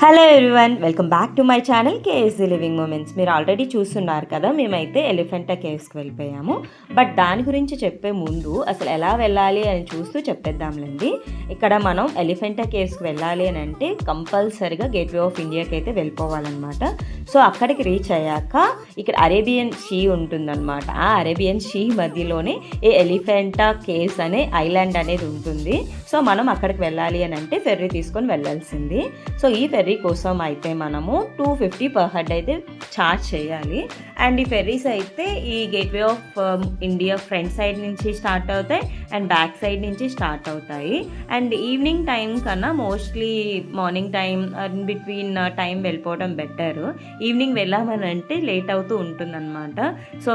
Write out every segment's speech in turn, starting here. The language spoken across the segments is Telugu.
Hello everyone, welcome back to my channel KSG living moments. మీరు ఆల్రెడీ చూస్తున్నారు కదా, మేమైతే ఎలిఫెంటా కేవ్స్కి వెళ్ళిపోయాము. బట్ దాని గురించి చెప్పే ముందు అసలు ఎలా వెళ్ళాలి అని చూస్తూ చెప్పేద్దాంలేండి. ఇక్కడ మనం ఎలిఫెంటా కేవ్స్కి వెళ్ళాలి అని అంటే కంపల్సరిగా గేట్వే ఆఫ్ ఇండియాకి అయితే వెళ్ళిపోవాలన్నమాట. సో అక్కడికి రీచ్ అయ్యాక ఇక్కడ అరేబియన్ సీ ఉంటుందన్నమాట. ఆ అరేబియన్ సీ మధ్యలోనే ఈ ఎలిఫెంటా కేవ్స్ అనే ఐలాండ్ అనేది ఉంటుంది. సో మనం అక్కడికి వెళ్ళాలి అని అంటే ఫెర్రీ తీసుకొని వెళ్ళాల్సింది. సో ఈ ఫెర్రీ కోసం అయితే మనము 250 పర్ హెడ్ అయితే ఛార్జ్ చేయాలి. అండ్ ఈ ఫెర్రీస్ అయితే ఈ gateway of India front side నుంచి స్టార్ట్ అవుతాయి అండ్ బ్యాక్ సైడ్ నుంచి స్టార్ట్ అవుతాయి. అండ్ ఈవినింగ్ టైం కన్నా mostly morning time between time వెళ్ళిపోవడం బెటర్. ఈవినింగ్ వెళ్ళామని అంటే లేట్ అవుతూ ఉంటుందన్నమాట. సో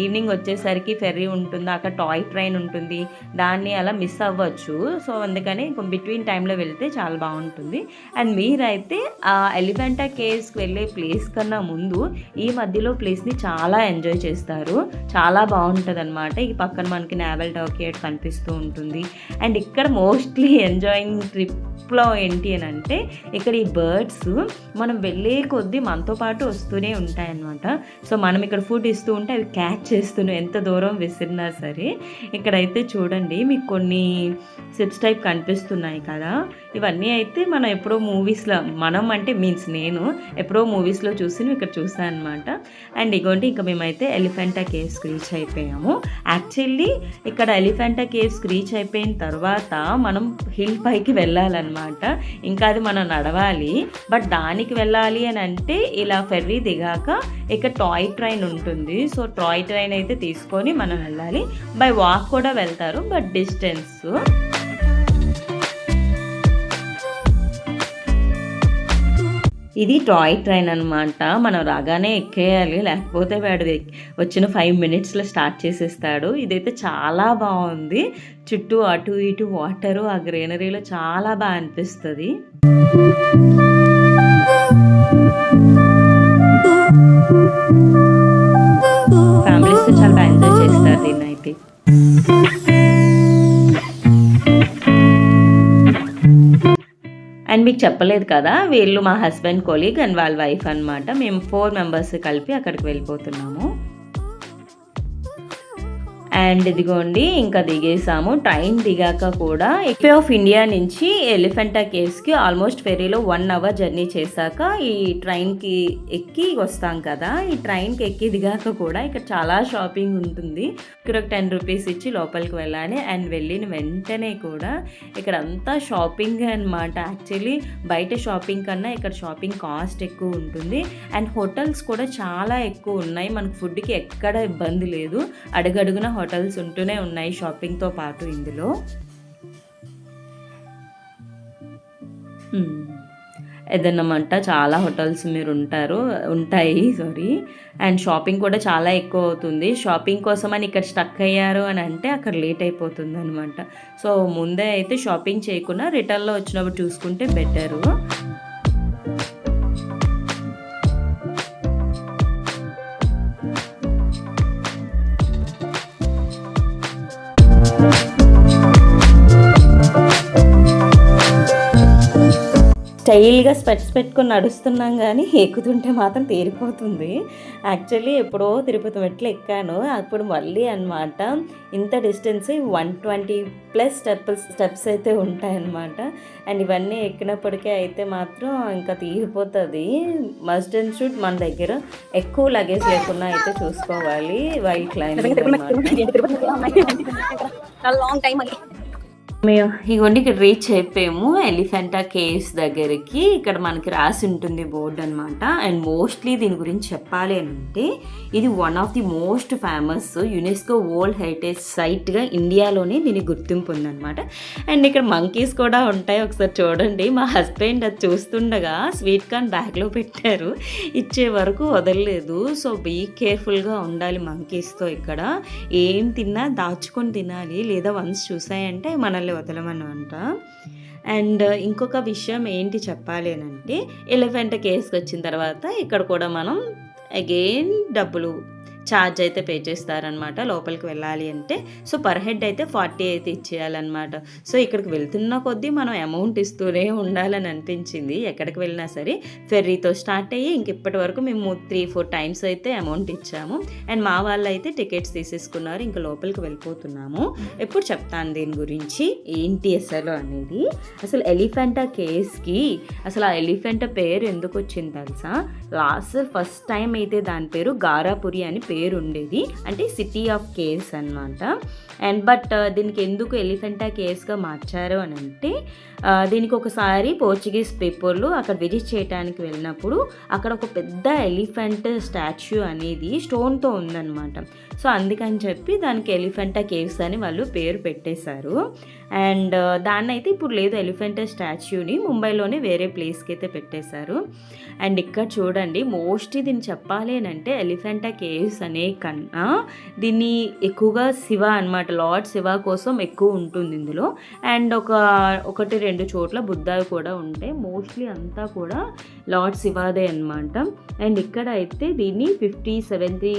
ఈవినింగ్ వచ్చేసరికి ఫెర్రీ ఉంటుంది, అక్కడ టాయ్ ట్రైన్ ఉంటుంది, దాన్ని అలా మిస్ అవ్వచ్చు. సో అందుకని బిట్వీన్ టైంలో వెళ్తే చాలా బాగుంటుంది. అండ్ మీరైతే ఆ ఎలిఫెంటా కేవ్స్కి వెళ్ళే ప్లేస్ కన్నా ముందు ఈ మధ్యలో ప్లేస్ని చాలా ఎంజాయ్ చేస్తారు. చాలా బాగుంటుంది అనమాట. ఈ పక్కన మనకి నావల్ డాకియార్డ్ కనిపిస్తూ ఉంటుంది. అండ్ ఇక్కడ మోస్ట్లీ ఎంజాయింగ్ ట్రిప్లో ఏంటి అని అంటే ఇక్కడ ఈ బర్డ్స్ మనం వెళ్ళే కొద్దీ మనతో పాటు వస్తూనే ఉంటాయన్నమాట. సో మనం ఇక్కడ ఫుడ్ ఇస్తూ ఉంటే అవి క్యాచ్ చేస్తున్నాయి, ఎంత దూరం విసిరినా సరే. ఇక్కడైతే చూడండి మీకు కొన్ని సిప్స్ టైప్ కనిపిస్తున్నాయి కదా, ఇవన్నీ అయితే మనం ఎప్పుడో మూవీస్లో, మనం అంటే నేను ఎప్పుడో మూవీస్లో చూసి ఇక్కడ చూసాను అనమాట. అండ్ ఇగోండి ఇంకా మేమైతే ఎలిఫెంటా కేవ్స్కి రీచ్ అయిపోయాము. యాక్చువల్లీ ఇక్కడ ఎలిఫెంటా కేవ్స్కి రీచ్ అయిపోయిన తర్వాత మనం హిల్ పైకి వెళ్ళాలన్నమాట. ఇంకా అది మనం నడవాలి. బట్ దానికి వెళ్ళాలి అని అంటే ఇలా ఫెర్రీ దిగాక ఇక్కడ టాయ్ ట్రైన్ ఉంటుంది. సో టాయ్ ట్రైన్ అయితే తీసుకొని మనం వెళ్ళాలి. బై వాక్ కూడా వెళ్తారు, బట్ డిస్టెన్స్. ఇది టాయ్ ట్రైన్ అనమాట. మనం రాగానే ఎక్కేయాలి, లేకపోతే వాడు వచ్చిన 5 మినిట్స్లో స్టార్ట్ చేసేస్తాడు. ఇదైతే చాలా బాగుంది. చుట్టూ అటు ఇటు వాటరు, ఆ గ్రీనరీలో చాలా బాగా అనిపిస్తుంది. ఫ్యామిలీస్తో చాలా బాగా ఎంజాయ్ చేస్తారు దీన్ని అయితే. అండ్ మీకు చెప్పలేదు కదా, వీళ్ళు మా హస్బెండ్ కొలీగ్ అండ్ వాళ్ళ వైఫ్ అనమాట. మేము 4 మెంబర్స్ కలిపి అక్కడికి వెళ్ళిపోతున్నాము. అండ్ ఇదిగోండి ఇంకా దిగేసాము. ట్రైన్ దిగాక కూడా గేట్వే ఆఫ్ ఇండియా నుంచి ఎలిఫెంటా కేవ్స్కి ఆల్మోస్ట్ ఫెర్రీలో 1 అవర్ జర్నీ చేశాక ఈ ట్రైన్కి ఎక్కి వస్తాం కదా. ఈ ట్రైన్కి ఎక్కి దిగాక కూడా ఇక్కడ చాలా షాపింగ్ ఉంటుంది. ఇక్కడ 10 రూపీస్ ఇచ్చి లోపలికి వెళ్ళాలి. అండ్ వెళ్ళిన వెంటనే కూడా ఇక్కడ అంతా షాపింగ్ అనమాట. యాక్చువల్లీ బయట షాపింగ్ కన్నా ఇక్కడ షాపింగ్ కాస్ట్ ఎక్కువ ఉంటుంది. అండ్ హోటల్స్ కూడా చాలా ఎక్కువ ఉన్నాయి. మనకు ఫుడ్కి ఎక్కడ ఇబ్బంది లేదు. అడుగడుగున హోటల్స్ ఉంటూనే ఉన్నాయి షాపింగ్తో పాటు ఇందులో. ఏదన్నమాట చాలా హోటల్స్ మీరు ఉంటాయి. అండ్ షాపింగ్ కూడా చాలా ఎక్కువ అవుతుంది. షాపింగ్ కోసం అని ఇక్కడ స్టక్ అయ్యారు అని అంటే అక్కడ లేట్ అయిపోతుంది అనమాట. సో ముందే అయితే షాపింగ్ చేయకుండా రిటర్న్లో వచ్చినప్పుడు చూసుకుంటే బెటరు. స్టైల్గా స్పెట్స్ పెట్టుకొని నడుస్తున్నాం కానీ ఎక్కుతుంటే మాత్రం తీరిపోతుంది. యాక్చువల్లీ ఎప్పుడో తిరుపతి మెట్లు ఎక్కాను, అప్పుడు మళ్ళీ అనమాట ఇంత డిస్టెన్స్ 120+ స్టెప్స్ అయితే ఉంటాయన్నమాట. అండ్ ఇవన్నీ ఎక్కినప్పటికీ అయితే మాత్రం ఇంకా తీరిపోతుంది. మస్ట్ అండ్ షుడ్ మన దగ్గర ఎక్కువ లగేజ్ లేకుండా అయితే చూసుకోవాలి వైల్ క్లైంబింగ్. మేము ఇగోండి ఇక్కడ రీచ్ అయిపోయాము ఎలిఫెంటా కేవ్స్ దగ్గరికి. ఇక్కడ మనకి రాసి ఉంటుంది బోర్డు అనమాట. అండ్ మోస్ట్లీ దీని గురించి చెప్పాలి అంటే ఇది one of the most famous UNESCO world heritage సైట్గా ఇండియాలోనే దీనికి గుర్తింపు ఉందన్నమాట. అండ్ ఇక్కడ మంకీస్ కూడా ఉంటాయి, ఒకసారి చూడండి. మా హస్బెండ్ అది చూస్తుండగా స్వీట్ కార్న్ బ్యాగ్లో పెట్టారు, ఇచ్చే వరకు వదలలేదు. సో బీ కేర్ఫుల్గా ఉండాలి మంకీస్తో. ఇక్కడ ఏం తిన్నా దాచుకొని తినాలి, లేదా వన్స్ చూసాయంటే మనల్ని వదలమన్నమాట. అండ్ ఇంకొక విషయం ఏంటి చెప్పాలి అని అంటే ఎలిఫెంట్ కేవ్స్కి వచ్చిన తర్వాత ఇక్కడ కూడా మనం అగైన్ డబ్బులు ఛార్జ్ అయితే పే చేస్తారనమాట లోపలికి వెళ్ళాలి అంటే. సో పర్ హెడ్ అయితే 40 అయితే ఇచ్చేయాలన్నమాట. సో ఇక్కడికి వెళ్తున్న కొద్దీ మనం అమౌంట్ ఇస్తూనే ఉండాలని అనిపించింది. ఎక్కడికి వెళ్ళినా సరే ఫెర్రీతో స్టార్ట్ అయ్యి ఇప్పటి వరకు మేము 3-4 టైమ్స్ అయితే అమౌంట్ ఇచ్చాము. అండ్ మా వాళ్ళు అయితే టికెట్స్ తీసేసుకున్నారు, ఇంకా లోపలికి వెళ్ళిపోతున్నాము. ఎప్పుడు చెప్తాను దీని గురించి ఏంటి అసలు అనేది. అసలు ఎలిఫెంటా కేవ్స్కి అసలు ఆ ఎలిఫెంటా పేరు ఎందుకు వచ్చింది తెలుసా? ఫస్ట్ టైం అయితే దాని పేరు గారాపురి అని పేరు ఉండేది, అంటే సిటీ ఆఫ్ కేవ్స్ అనమాట. అండ్ బట్ దీనికి ఎందుకు ఎలిఫెంటా కేవ్స్గా మార్చారు అని అంటే దీనికి ఒకసారి పోర్చుగీస్ పీపుల్ అక్కడ విజిట్ చేయడానికి వెళ్ళినప్పుడు అక్కడ ఒక పెద్ద ఎలిఫెంట్ స్టాచ్యూ అనేది స్టోన్తో ఉందన్నమాట. సో అందుకని చెప్పి దానికి ఎలిఫెంటా కేవ్స్ అని వాళ్ళు పేరు పెట్టేశారు. అండ్ దాన్ని అయితే ఇప్పుడు లేదు, ఎలిఫెంటా స్టాచ్యూని ముంబైలోనే వేరే ప్లేస్కి అయితే పెట్టేశారు. అండ్ ఇక్కడ చూడండి, మోస్ట్లీ దీన్ని చెప్పాలి అని అంటే ఎలిఫెంటా కేవ్స్ అనే కన్నా దీన్ని ఎక్కువగా శివ అనమాట, లార్డ్ శివ కోసం ఎక్కువ ఉంటుంది ఇందులో. అండ్ 1-2 చోట్ల బుద్ధాలు కూడా ఉంటాయి, మోస్ట్లీ అంతా కూడా లార్డ్ శివాదే అనమాట. అండ్ ఇక్కడ అయితే దీన్ని 50-70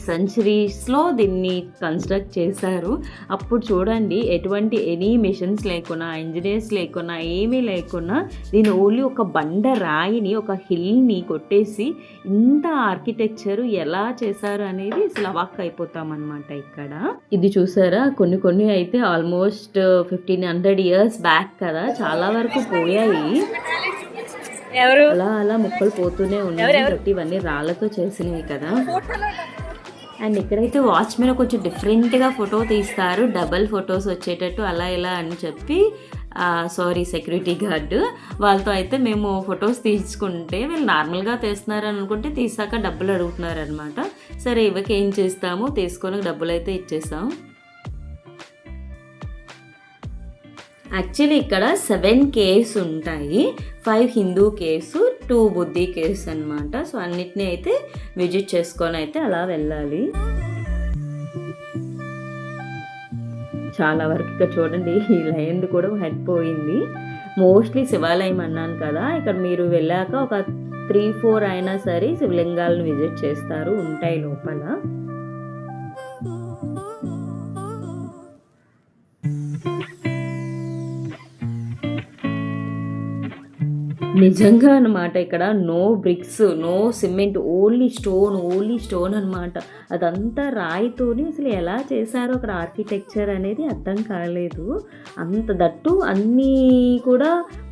సెంచరీస్లో దీన్ని కన్స్ట్రక్ట్ చేశారు. అప్పుడు చూడండి ఎటువంటి ఎనీ మిషన్స్ లేకున్నా, ఇంజనీర్స్ లేకున్నా, ఏమీ లేకున్నా దీని ఓన్లీ ఒక బండ రాయిని, ఒక హిల్ని కొట్టేసి ఇంత ఆర్కిటెక్చర్ ఎలా చేశారు అనేది అసలు అవాక్ అయిపోతామన్నమాట. ఇక్కడ ఇది చూసారా, కొన్ని అయితే ఆల్మోస్ట్ 1500 ఇయర్స్ బ్యాక్ కదా, చాలా వరకు పోయాయి. అలా ముక్కలు పోతూనే ఉన్నాయి, బట్ ఇవన్నీ రాళ్ళతో చేసినవి కదా. అండ్ ఇక్కడైతే వాచ్మెన్ కొంచెం డిఫరెంట్గా ఫోటో తీస్తారు, డబల్ ఫొటోస్ వచ్చేటట్టు అలా ఇలా అని చెప్పి సెక్యూరిటీ గార్డు వాళ్ళతో అయితే మేము ఫొటోస్ తీసుకుంటే వీళ్ళు నార్మల్గా తీస్తున్నారు అనుకుంటే తీసాక డబ్బులు అడుగుతున్నారు అనమాట. సరే ఇవ్వకి ఏం చేస్తాము, తీసుకొని డబ్బులు అయితే ఇచ్చేసాం. యాక్చువల్లీ ఇక్కడ 7 కేవ్స్ ఉంటాయి, 5 హిందూ కేవ్స్, 2 బుద్ధి కేవ్స్ అనమాట. సో అన్నిటినీ అయితే విజిట్ చేసుకొని అయితే అలా వెళ్ళాలి. చాలా వరకు ఇక్కడ చూడండి ఈ లైన్ కూడా హెడ్ పోయింది. మోస్ట్లీ శివాలయం అన్నాను కదా, ఇక్కడ మీరు వెళ్ళాక ఒక 3-4 అయినా సరే శివలింగాలను విజిట్ చేస్తారు, ఉంటాయి లోపల. నిజంగా అనమాట ఇక్కడ no bricks, no cement, only stone అనమాట. అదంతా రాయితోని అసలు ఎలా చేశారో అక్కడ ఆర్కిటెక్చర్ అనేది అర్థం కాలేదు. అంత దట్టు అన్నీ కూడా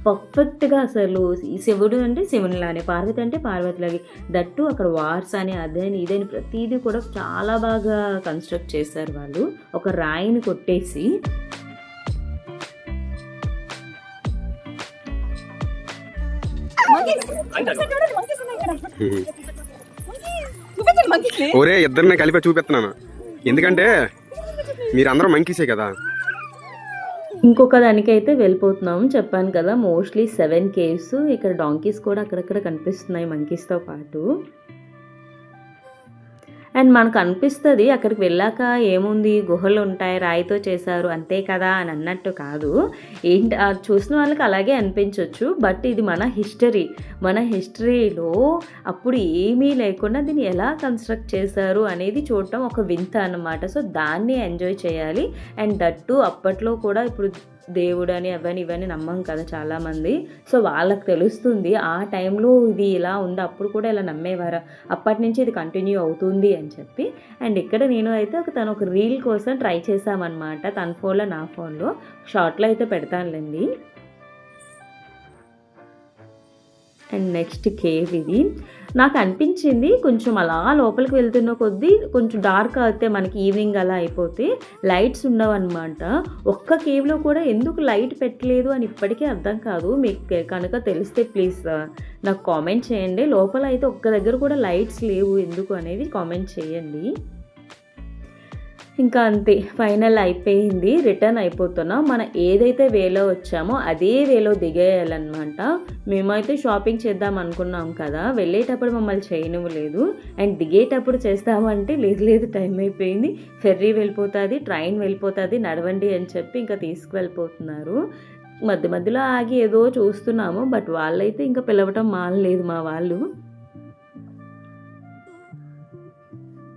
పర్ఫెక్ట్గా అసలు శివుడు అంటే శివునిలానే, పార్వతి అంటే పార్వతిలాగే, దట్టు అక్కడ వార్స్ అని అదని ఇదని ప్రతిదీ కూడా చాలా బాగా కన్స్ట్రక్ట్ చేశారు వాళ్ళు, ఒక రాయిని కొట్టేసి. ఒరే ఇద్దరిని కలిపి చూపిస్తున్నాను, ఎందుకంటే మీరందరూ మంకీసే కదా. ఇంకొక దానికైతే వెళ్ళిపోతున్నాము, చెప్పాను కదా మోస్ట్లీ 7 కేవ్స్. ఇక్కడ డాంకీస్ కూడా అక్కడక్కడ కనిపిస్తున్నాయి మంకీస్తో పాటు. అండ్ మనకు అనిపిస్తుంది అక్కడికి వెళ్ళాక ఏముంది, గుహలు ఉంటాయి, రాయితో చేశారు అంతే కదా అని అన్నట్టు కాదు. ఏంటి చూసిన వాళ్ళకి అలాగే అనిపించవచ్చు, బట్ ఇది మన హిస్టరీలో అప్పుడు ఏమీ లేకుండా దీన్ని ఎలా కన్స్ట్రక్ట్ చేశారు అనేది చూడటం ఒక వింత అన్నమాట. సో దాన్ని ఎంజాయ్ చేయాలి. అండ్ దట్టు అప్పట్లో కూడా ఇప్పుడు దేవుడు అని ఇవన్నీ నమ్మం కదా చాలామంది. సో వాళ్ళకి తెలుస్తుంది ఆ టైంలో ఇది ఇలా ఉంది, అప్పుడు కూడా ఇలా నమ్మేవారా, అప్పటి నుంచి ఇది కంటిన్యూ అవుతుంది అని చెప్పి. అండ్ ఇక్కడ నేను అయితే తను ఒక రీల్ కోసం ట్రై చేశామన్నమాట, తన ఫోన్లో నా ఫోన్లో షార్ట్లో అయితే పెడతానులేండి. అండ్ నెక్స్ట్ కేవ్ ఇది. నాకు అనిపించింది కొంచెం అలా లోపలికి వెళ్తున్న కొద్దీ కొంచెం డార్క్ అయితే మనకి ఈవినింగ్ అలా అయిపోతే లైట్స్ ఉండవన్నమాట. ఒక్క కేవ్లో కూడా ఎందుకు లైట్ పెట్టలేదు అని ఇప్పటికీ అర్థం కాదు. మీకు కనుక తెలిస్తే ప్లీజ్ నాకు కామెంట్ చేయండి. లోపల అయితే ఒక్క దగ్గర కూడా లైట్స్ లేవు ఎందుకు అనేది కామెంట్ చేయండి. ఇంకా అంతే, ఫైనల్ అయిపోయింది. రిటర్న్ అయిపోతున్నాం. మనం ఏదైతే వేలో వచ్చామో అదే వేలో దిగేయాలన్నమాట. మేమైతే షాపింగ్ చేద్దాం అనుకున్నాం కదా, వెళ్ళేటప్పుడు మమ్మల్ని చేయనివ్వలేదు. అండ్ దిగేటప్పుడు చేస్తామంటే లేదు టైం అయిపోయింది, ఫెర్రీ వెళ్ళిపోతుంది, ట్రైన్ వెళ్ళిపోతుంది, నడవండి అని చెప్పి ఇంకా తీసుకువెళ్ళిపోతున్నారు. మధ్యలో ఆగి ఏదో చూస్తున్నాము, బట్ వాళ్ళైతే ఇంకా పిలవటం మానలేదు మా వాళ్ళు.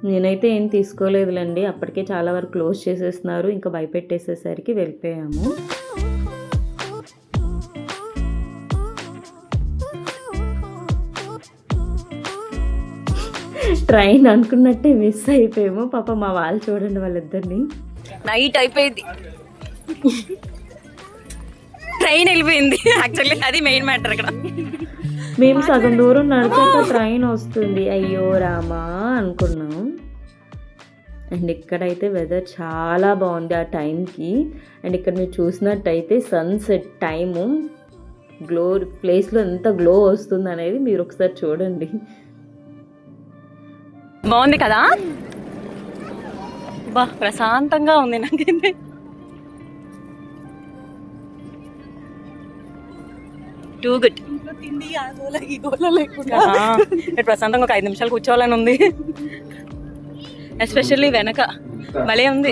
నేనైతే ఏం తీసుకోలేదులేండి, అప్పటికే చాలా వరకు క్లోజ్ చేసేస్తున్నారు. ఇంకా భయపెట్టేసేసరికి వెళ్ళిపోయాము. ట్రైన్ అనుకున్నట్టే మిస్ అయిపోయాము. పాప మా వాళ్ళు చూడండి వాళ్ళిద్దరిని. నైట్ అయిపోయింది, ట్రైన్ వెళ్ళిపోయింది. యాక్చువల్లీ అది మెయిన్ మ్యాటర్ ఇక్కడ. మేము సగం దూరం నడిచాక ట్రైన్ వస్తుంది, అయ్యో రామా అనుకున్నాం. అండ్ ఇక్కడైతే వెదర్ చాలా బాగుంది ఆ టైంకి. అండ్ ఇక్కడ మీరు చూసినట్టయితే సన్సెట్ టైము గ్లో ప్లేస్లో ఎంత గ్లో వస్తుంది అనేది మీరు ఒకసారి చూడండి. బాగుంది కదా, బా ప్రశాంతంగా ఉంది నాకైతే. Too good. ప్రశాంతంగా ఒక 5 నిమిషాలు కూర్చోవాలని ఉంది. ఎస్పెషల్లీ వెనక భలే ఉంది.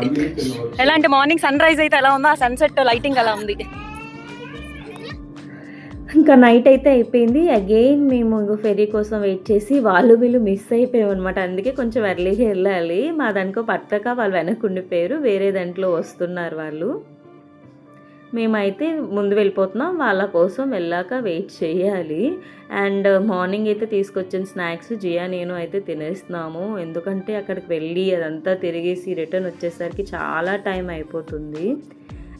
ఎలా అంటే మార్నింగ్ సన్ రైజ్ అయితే ఎలా ఉందో, ఆ సన్సెట్ లైటింగ్ అలా ఉంది. ఇంకా నైట్ అయితే అయిపోయింది. అగైన్ మేము ఫెరీ కోసం వెయిట్ చేసి వీళ్ళు మిస్ అయిపోయాం అనమాట. అందుకే కొంచెం ఎర్లీగా వెళ్ళాలి. మా దానికో పట్టక వాళ్ళు వెనక్కి ఉండిపోయారు, వేరే దాంట్లో వస్తున్నారు వాళ్ళు. మేమైతే ముందు వెళ్ళిపోతున్నాం, వాళ్ళ కోసం వెళ్ళాక వెయిట్ చేయాలి. అండ్ మార్నింగ్ అయితే తీసుకొచ్చిన స్నాక్స్ జియా నేను అయితే తినేస్తున్నాము. ఎందుకంటే అక్కడికి వెళ్ళి అదంతా తిరిగేసి రిటర్న్ వచ్చేసరికి చాలా టైం అయిపోతుంది.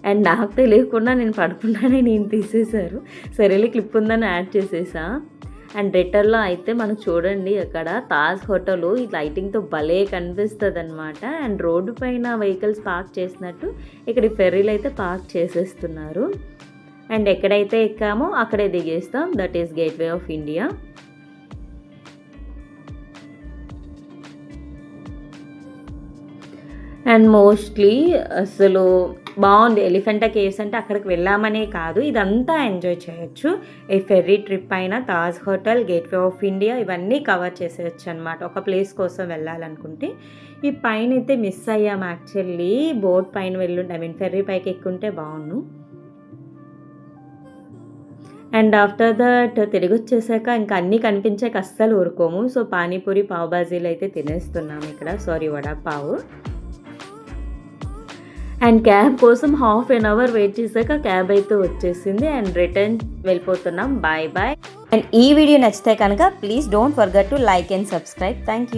అండ్ నాకు తెలియకుండా నేను పడుకున్నానే నేను తీసేశారు. సరేలే క్లిప్ ఉందని యాడ్ చేసేసా. అండ్ రిటర్న్లో అయితే మనకు చూడండి అక్కడ తాజ్ హోటల్ ఈ లైటింగ్తో భలే కనిపిస్తుంది అనమాట. అండ్ రోడ్డు పైన వెహికల్స్ పార్క్ చేసినట్టు ఇక్కడ ఫెర్రీలు అయితే పార్క్ చేసేస్తున్నారు. అండ్ ఎక్కడైతే ఎక్కామో అక్కడే దిగేస్తాం. That is gateway of India. And mostly అసలు బాగుంది. ఎలిఫెంటా కేవ్స్ అంటే అక్కడికి వెళ్ళామనే కాదు, ఇదంతా ఎంజాయ్ చేయొచ్చు. ఈ ఫెర్రీ ట్రిప్ అయినా Taj hotel, gateway of India ఇవన్నీ కవర్ చేసేయచ్చు అనమాట ఒక ప్లేస్ కోసం వెళ్ళాలనుకుంటే. ఈ పైన అయితే మిస్ అయ్యాము యాక్చువల్లీ. బోట్ పైన వెళ్ళుంటే ఫెర్రీ పైకి ఎక్కుంటే బాగుండు. అండ్ ఆఫ్టర్ దట్ తిరిగి వచ్చేసాక ఇంకా అన్నీ కనిపించాక అస్సలు ఊరుకోము. సో పానీపూరి, పావ్ బాజీలు అయితే తినేస్తున్నాము ఇక్కడ. వడాపావు. అండ్ క్యాబ్ కోసం ½ an hour వెయిట్ చేశాక క్యాబ్ అయితే వచ్చేసింది. అండ్ రిటర్న్ వెళ్ళిపోతున్నాం. బాయ్. అండ్ ఈ వీడియో నచ్చితే కనుక please don't forget to like and subscribe. Thank you.